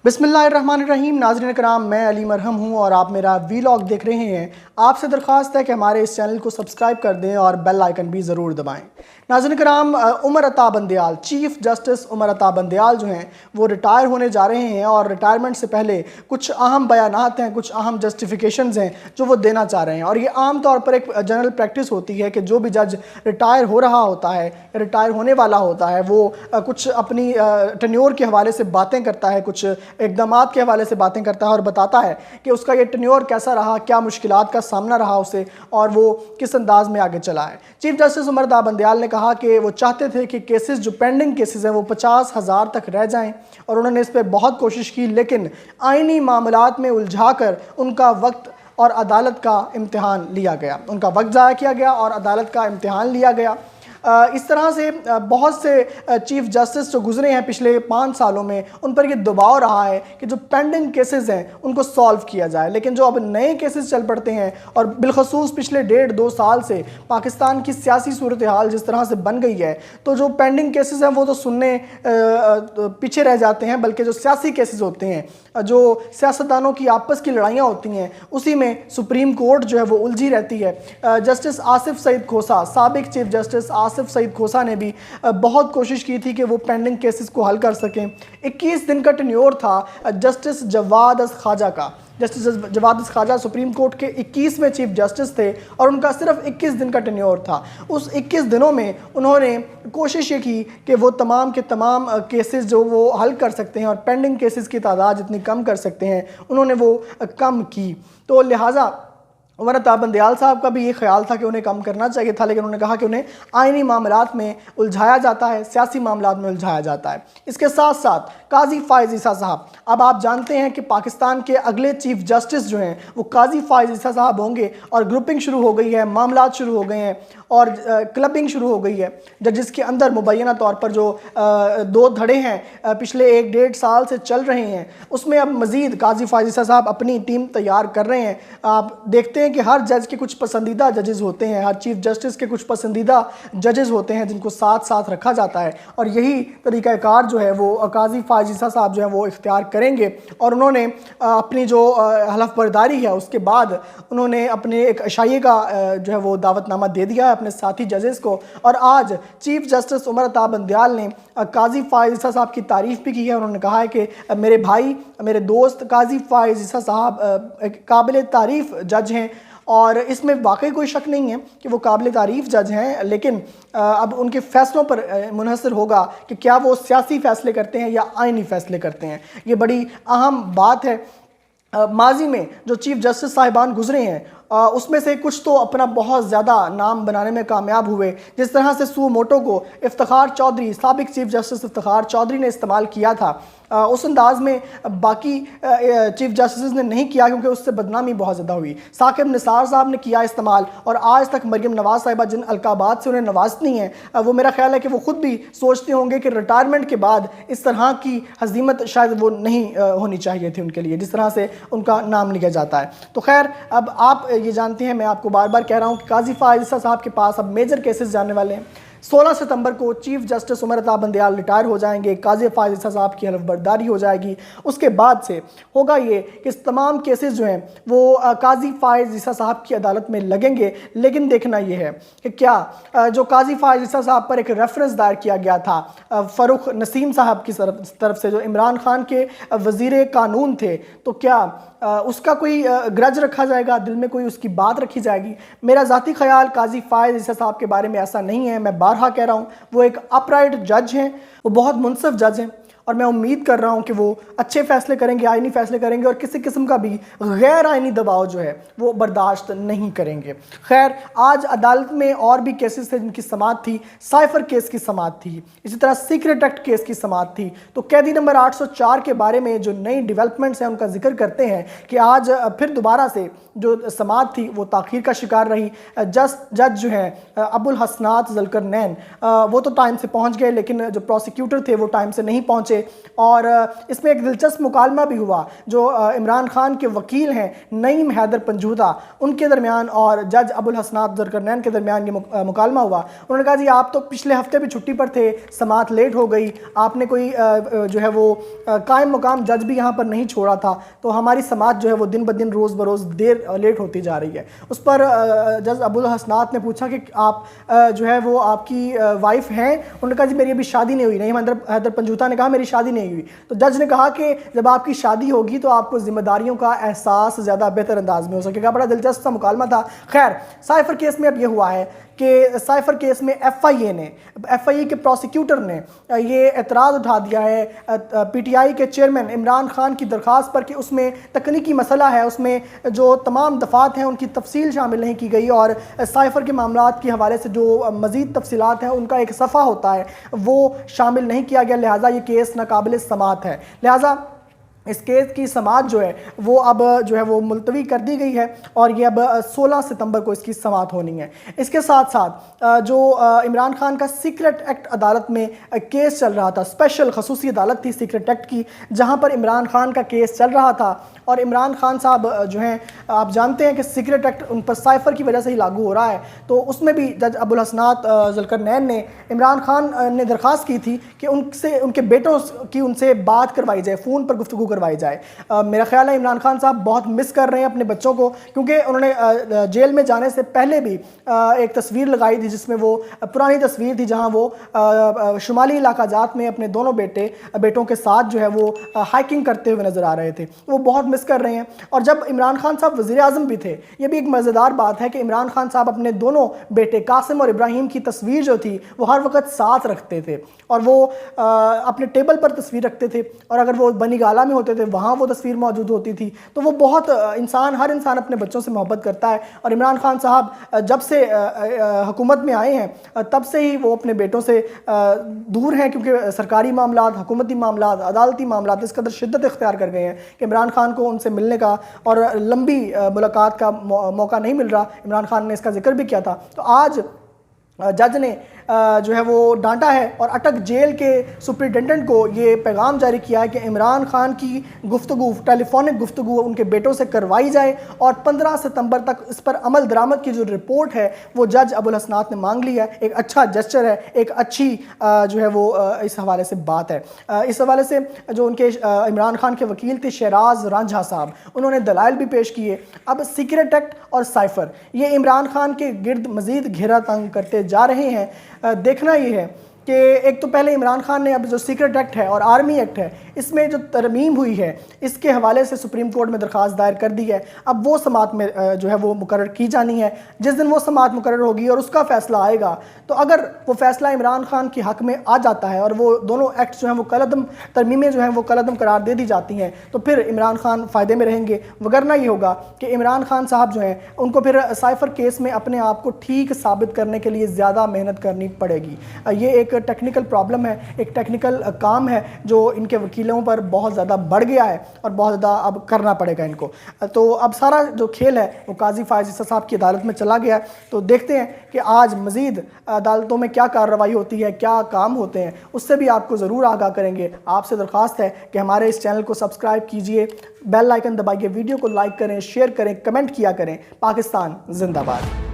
बिस्मिल्लाहिर्रहमानिर्रहीम। नाज़रीन कराम, मैं अली मरहम हूँ और आप मेरा वीलॉग देख रहे हैं। आपसे दरख्वास्त है कि हमारे इस चैनल को सब्सक्राइब कर दें और बेल आइकन भी ज़रूर दबाएं। नाज़रीन कराम, उमर अता बंदयाल, चीफ़ जस्टिस उमर अता बंदयाल जो हैं वो रिटायर होने जा रहे हैं और रिटायरमेंट से पहले कुछ अहम बयानात हैं, कुछ अहम जस्टिफिकेशंस हैं जो वो देना चाह रहे हैं। और ये आम तौर पर एक जनरल प्रैक्टिस होती है कि जो भी जज रिटायर हो रहा होता है, रिटायर होने वाला होता है, वो कुछ अपनी टेन्योर के हवाले से बातें करता है, कुछ इक़दामात के हवाले से बातें करता है और बताता है कि उसका ये टेन्योर कैसा रहा, क्या मुश्किलात का सामना रहा उसे और वो किस अंदाज में आगे चला है। चीफ जस्टिस उमर अता बंदयाल ने कहा कि वो चाहते थे कि केसेस जो पेंडिंग केसेस हैं वो 50,000 तक रह जाएं और उन्होंने इस पर बहुत कोशिश की, लेकिन आइनी मामलात में उलझा कर उनका वक्त और अदालत का इम्तिहान लिया गया, उनका वक्त ज़ाया किया गया और अदालत का इम्तिहान लिया गया। इस तरह से बहुत से चीफ जस्टिस जो गुजरे हैं पिछले 5 सालों में, उन पर ये दबाव रहा है कि जो पेंडिंग केसेस हैं उनको सॉल्व किया जाए। लेकिन जो अब नए केसेस चल पड़ते हैं और बिलखसूस पिछले 1.5-2 साल से पाकिस्तान की सियासी सूरत हाल जिस तरह से बन गई है, तो जो पेंडिंग केसेस हैं वो तो सुनने पीछे रह जाते हैं, बल्कि जो सियासी केसेस होते हैं, जो सियासतदानों की आपस की लड़ाइयाँ होती हैं, उसी में सुप्रीम कोर्ट जो है वो उलझी रहती है। जस्टिस आसिफ सईद खोसा, साबिक चीफ जस्टिस आसिफ सईद खोसा ने भी बहुत कोशिश की थी कि वो पेंडिंग केसेस को हल कर सकें। 21 दिन का टेन्योर था जस्टिस जवाद अस ख्वाजा का। जस्टिस जवाद अस ख्वाजा सुप्रीम कोर्ट के 21वें चीफ जस्टिस थे और उनका सिर्फ 21 दिन का टेन्योर था। उस 21 दिनों में उन्होंने कोशिश ये की कि वो तमाम के तमाम केसेस जो वो हल कर सकते हैं और पेंडिंग केसेस की तादाद जितनी कम कर सकते हैं उन्होंने वो कम की। तो लिहाजा उमर अता बंदयाल साहब का भी ये ख्याल था कि उन्हें कम करना चाहिए था, लेकिन उन्होंने कहा कि उन्हें आइनी मामलात में उलझाया जाता है, सियासी मामलात में उलझाया जाता है। इसके साथ साथ काजी फ़ाइज़ ईसा साहब, अब आप जानते हैं कि पाकिस्तान के अगले चीफ जस्टिस जो हैं वो काजी फ़ाइज़ ईसा साहब होंगे और ग्रुपिंग शुरू हो गई है, मामलात शुरू हो गए हैं और क्लबिंग शुरू हो गई है। जजिस के अंदर मुबैना तौर पर जो 2 धड़े हैं पिछले 1-1.5 साल से चल रहे हैं, उसमें अब मज़ीद काजी फ़ाइज़ ईसा साहब अपनी टीम तैयार कर रहे हैं। आप देखते हैं कि हर जज के कुछ पसंदीदा जजेस होते हैं, हर चीफ जस्टिस के कुछ पसंदीदा जजेस होते हैं जिनको साथ साथ रखा जाता है और यही तरीक़ाकार जो है वो काजी फ़ाइज़ ईसा साहब जो है वो इख्तियार करेंगे। और उन्होंने अपनी जो हलफ बर्दारी है उसके बाद उन्होंने अपने एक अशाइये का जो है वो दावतनामा दे दिया है अपने साथी जजेस को। और आज चीफ जस्टिस उमर अता बंदयाल ने काजी फ़ाइज़ ईसा साहब की तारीफ़ भी की है। उन्होंने कहा है कि मेरे भाई, मेरे दोस्त काजी फ़ाइज़ ईसा साहब एक काबिल तारीफ़ जज हैं और इसमें वाकई कोई शक नहीं है कि वो काबिल तारीफ़ जज हैं, लेकिन अब उनके फ़ैसलों पर मुनहसर होगा कि क्या वो सियासी फ़ैसले करते हैं या आइनी फ़ैसले करते हैं। ये बड़ी अहम बात है। माजी में जो चीफ जस्टिस साहिबान गुजरे हैं उसमें से कुछ तो अपना बहुत ज़्यादा नाम बनाने में कामयाब हुए। जिस तरह से सू मोटो को इफ्तिखार चौधरी, साबिक चीफ जस्टिस इफ्तिखार चौधरी ने इस्तेमाल किया था, उस अंदाज़ में बाकी चीफ जस्टिस ने नहीं किया क्योंकि उससे बदनामी बहुत ज़्यादा हुई। साकिब निसार साहब ने किया इस्तेमाल और आज तक मरियम नवाज़ साहिबा जिन अलकाबात से उन्हें नवाजती हैं वो मेरा ख्याल है कि वो ख़ुद भी सोचते होंगे कि रिटायरमेंट के बाद इस तरह की हज़ीमत शायद वो नहीं होनी चाहिए थी उनके लिए, जिस तरह से उनका नाम लिया जाता है। तो खैर, अब आप ये जानते हैं, मैं आपको बार बार कह रहा हूँ कि काजी फ़ाइज़ ईसा साहब के पास अब मेजर केसेस जाने वाले हैं। 16 सितंबर को chief justice Umar Ata Bandial retire हो जाएंगे, काजी फ़ाइज़ ईसा साहब की हलफ बर्दारी हो जाएगी। उसके बाद से होगा ये कि इस तमाम केसेस जो हैं वो काजी फ़ाइज़ ईसा साहब की अदालत में लगेंगे। लेकिन देखना ये है कि क्या जो काजी फ़ाइज़ ईसा साहब पर एक रेफरेंस दायर किया गया था फ़ारूक नसीम साहब की तरफ से, जो इमरान खान के वज़ीर कानून थे, तो क्या उसका कोई ग्रज रखा जाएगा, दिल में कोई उसकी बात रखी जाएगी? मेरा ज़ाती ख्याल काजी फ़ाइज़ ईसा साहब के बारे में ऐसा नहीं है। मैं बारहा कह रहा हूँ, वो एक अपराइट जज हैं, वो बहुत मुनसिफ जज हैं और मैं उम्मीद कर रहा हूँ कि वो अच्छे फ़ैसले करेंगे, आइनी फ़ैसले करेंगे और किसी किस्म का भी गैर आइनी दबाव जो है वो बर्दाश्त नहीं करेंगे। खैर, आज अदालत में और भी केसेस थे जिनकी समाअत थी। साइफ़र केस की समाअत थी, इसी तरह सीक्रेट एक्ट केस की समाअत थी। तो कैदी नंबर 804 के बारे में जो नई डेवलपमेंट्स हैं उनका जिक्र करते हैं कि आज फिर दोबारा से जो समाअत थी वो ताख़ीर का शिकार रही। जज जो हैं अबुल हसनात ज़ुल्करनैन, वो तो टाइम से पहुँच गए, लेकिन जो प्रोसिक्यूटर थे वो टाइम से नहीं पहुँचे پہنچے اور اس میں ایک دلچسپ مکالمہ بھی ہوا جو عمران خان کے وکیل ہیں نعیم حیدر پنجوتا ان کے درمیان اور جج ابوالحسنات ذوالقرنین کے درمیان یہ مکالمہ ہوا. انہوں نے کہا جی آپ تو پچھلے ہفتے بھی چھٹی پر تھے, سماعت لیٹ ہو گئی, آپ نے کوئی جو ہے وہ قائم مقام جج بھی یہاں پر نہیں چھوڑا تھا, تو ہماری سماعت جو ہے وہ دن بدن روز بروز دیر لیٹ ہوتی جا رہی ہے. اس پر جج ابوالحسنات نے پوچھا کہ آپ جو ہے وہ آپ کی وائف ہیں؟ انہوں نے کہا جی میری ابھی شادی نہیں ہوئی. نعیم حیدر پنجوتا نے کہا میری شادی نہیں ہوئی. تو جج نے کہا کہ جب آپ کی شادی ہوگی تو آپ کو ذمہ داریوں کا احساس زیادہ بہتر انداز میں ہو سکے گا. بڑا دلچسپ سا مکالمہ تھا. خیر سائفر کیس میں اب یہ ہوا ہے کہ سائفر کیس میں ایف آئی اے کے پروسیکیوٹر نے یہ اعتراض اٹھا دیا ہے پی ٹی آئی کے چیئرمین عمران خان کی درخواست پر کہ اس میں تکنیکی مسئلہ ہے, اس میں جو تمام دفعات ہیں ان کی تفصیل شامل نہیں کی گئی اور سائفر کے معاملات کے حوالے سے جو مزید تفصیلات ہیں ان کا ایک صفحہ ہوتا ہے وہ شامل نہیں کیا گیا, لہٰذا یہ کیس ناقابل سماعت ہے. لہٰذا اس کیس کی سماعت جو ہے وہ اب جو ہے وہ ملتوی کر دی گئی ہے اور یہ اب 16 ستمبر کو اس کی سماعت ہونی ہے. اس کے ساتھ ساتھ جو عمران خان کا سیکرٹ ایکٹ عدالت میں کیس چل رہا تھا, اسپیشل خصوصی عدالت تھی سیکرٹ ایکٹ کی جہاں پر عمران خان کا کیس چل رہا تھا اور عمران خان صاحب جو ہیں آپ جانتے ہیں کہ secret act in per cipher کی وجہ سے ہی لاگو ہو رہا ہے, تو اس میں بھی جج ابوالحسنات ذوالقرنین نے عمران خان نے درخواست کی تھی کہ ان کے بیٹوں کی ان سے بات کروائی جائے, فون پر گفتگو کروائی جائے. میرا خیال ہے عمران خان صاحب بہت مس کر رہے ہیں اپنے بچوں کو, کیونکہ انہوں نے جیل میں جانے سے پہلے بھی ایک تصویر لگائی تھی جس میں وہ پرانی تصویر تھی جہاں وہ شمالی علاقہ جات میں اپنے دونوں بیٹوں کے ساتھ جو ہے وہ ہائکنگ کرتے ہوئے نظر آ رہے تھے. وہ بہت مس کر رہے ہیں. اور جب عمران خان صاحب وزیر اعظم بھی تھے, یہ بھی ایک مزیدار بات ہے کہ عمران خان صاحب اپنے دونوں بیٹے قاسم اور ابراہیم کی تصویر جو تھی وہ ہر وقت ساتھ رکھتے تھے اور وہ اپنے ٹیبل پر تصویر رکھتے تھے, اور اگر وہ بنی گالا میں ہوتے تھے وہاں وہ تصویر موجود ہوتی تھی. تو وہ بہت ہر انسان اپنے بچوں سے محبت کرتا ہے, اور عمران خان صاحب جب سے حکومت میں آئے ہیں تب سے ہی وہ اپنے بیٹوں سے دور ہیں, کیونکہ سرکاری معاملات, حکومتی معاملات, عدالتی معاملات اس قدر شدت اختیار کر گئے ہیں کہ عمران خان کو ان سے ملنے کا اور لمبی ملاقات کا موقع نہیں مل رہا. عمران خان نے اس کا ذکر بھی کیا تھا. تو آج جج نے جو ہے وہ ڈانٹا ہے اور اٹک جیل کے سپرنٹینڈنٹ کو یہ پیغام جاری کیا ہے کہ عمران خان کی گفتگو, ٹیلی فونک گفتگو ان کے بیٹوں سے کروائی جائے اور 15 ستمبر تک اس پر عمل درآمد کی جو رپورٹ ہے وہ جج ابوالحسنات نے مانگ لی ہے. ایک اچھا جسچر ہے, ایک اچھی جو ہے وہ اس حوالے سے بات ہے. اس حوالے سے جو ان کے عمران خان کے وکیل تھے شہراز رانجھا صاحب, انہوں نے دلائل بھی پیش کیے. اب سیکرٹ ایکٹ اور سائفر یہ عمران خان کے گرد مزید گھیرا تنگ کرتے جا رہے ہیں. دیکھنا یہ ہے کہ ایک تو پہلے عمران خان نے اب جو سیکرٹ ایکٹ ہے اور آرمی ایکٹ ہے اس میں جو ترمیم ہوئی ہے اس کے حوالے سے سپریم کورٹ میں درخواست دائر کر دی ہے. اب وہ سماعت میں جو ہے وہ مقرر کی جانی ہے. جس دن وہ سماعت مقرر ہوگی اور اس کا فیصلہ آئے گا تو اگر وہ فیصلہ عمران خان کے حق میں آ جاتا ہے اور وہ دونوں ایکٹ جو ہیں وہ کالعدم, ترمیمیں جو ہیں وہ کالعدم قرار دے دی جاتی ہیں تو پھر عمران خان فائدے میں رہیں گے. وگرنہ یہ ہوگا کہ عمران خان صاحب جو ہیں ان کو پھر سائفر کیس میں اپنے آپ کو ٹھیک ثابت کرنے کے لیے زیادہ محنت کرنی پڑے گی. یہ ایک ٹیکنیکل پرابلم ہے, ایک ٹیکنیکل کام ہے جو ان کے وکیلوں پر بہت زیادہ بڑھ گیا ہے اور بہت زیادہ اب کرنا پڑے گا ان کو. تو اب سارا جو کھیل ہے وہ قاضی فائز عیسیٰ صاحب کی عدالت میں چلا گیا ہے. تو دیکھتے ہیں کہ آج مزید عدالتوں میں کیا کارروائی ہوتی ہے, کیا کام ہوتے ہیں, اس سے بھی آپ کو ضرور آگاہ کریں گے. آپ سے درخواست ہے کہ ہمارے اس چینل کو سبسکرائب کیجئے, بیل آئیکن دبائیے, ویڈیو کو لائک کریں, شیئر کریں, کمنٹ کیا کریں. پاکستان زندہ باد.